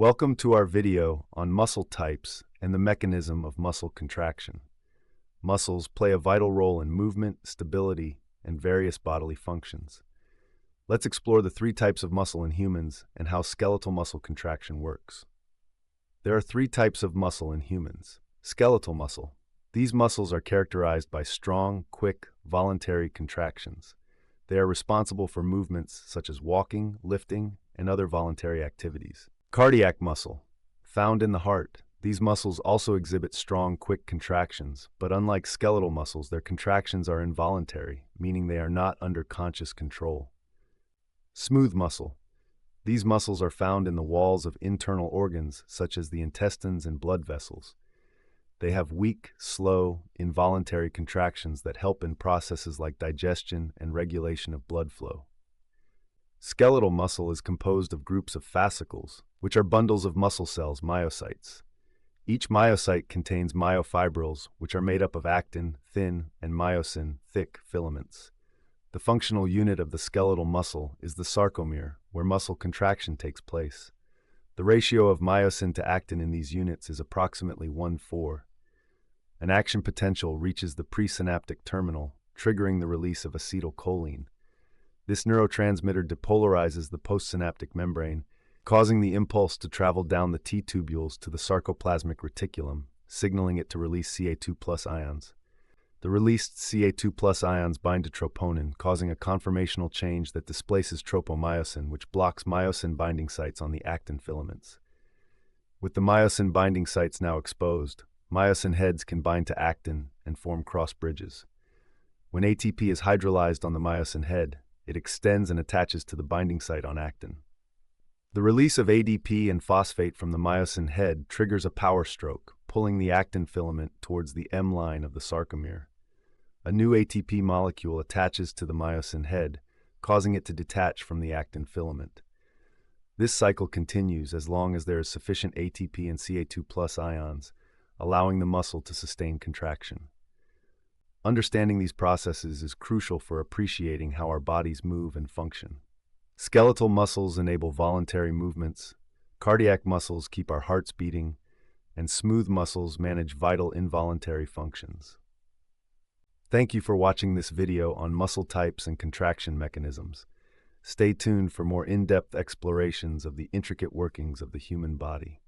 Welcome to our video on muscle types and the mechanism of muscle contraction. Muscles play a vital role in movement, stability, and various bodily functions. Let's explore the three types of muscle in humans and how skeletal muscle contraction works. There are three types of muscle in humans. Skeletal muscle. These muscles are characterized by strong, quick, voluntary contractions. They are responsible for movements such as walking, lifting, and other voluntary activities. Cardiac muscle. Found in the heart, these muscles also exhibit strong, quick contractions, but unlike skeletal muscles, their contractions are involuntary, meaning they are not under conscious control. Smooth muscle. These muscles are found in the walls of internal organs, such as the intestines and blood vessels. They have weak, slow, involuntary contractions that help in processes like digestion and regulation of blood flow. Skeletal muscle is composed of groups of fascicles, which are bundles of muscle cells, myocytes. Each myocyte contains myofibrils, which are made up of actin, thin, and myosin, thick filaments. The functional unit of the skeletal muscle is the sarcomere, where muscle contraction takes place. The ratio of myosin to actin in these units is approximately 1:4. An action potential reaches the presynaptic terminal, triggering the release of acetylcholine. This neurotransmitter depolarizes the postsynaptic membrane, causing the impulse to travel down the T-tubules to the sarcoplasmic reticulum, signaling it to release Ca2+ ions. The released Ca2+ ions bind to troponin, causing a conformational change that displaces tropomyosin, which blocks myosin binding sites on the actin filaments. With the myosin binding sites now exposed, myosin heads can bind to actin and form cross bridges. When ATP is hydrolyzed on the myosin head, it extends and attaches to the binding site on actin. The release of ADP and phosphate from the myosin head triggers a power stroke, pulling the actin filament towards the M line of the sarcomere. A new ATP molecule attaches to the myosin head, causing it to detach from the actin filament. This cycle continues as long as there is sufficient ATP and Ca2+ ions, allowing the muscle to sustain contraction. Understanding these processes is crucial for appreciating how our bodies move and function. Skeletal muscles enable voluntary movements, cardiac muscles keep our hearts beating, and smooth muscles manage vital involuntary functions. Thank you for watching this video on muscle types and contraction mechanisms. Stay tuned for more in-depth explorations of the intricate workings of the human body.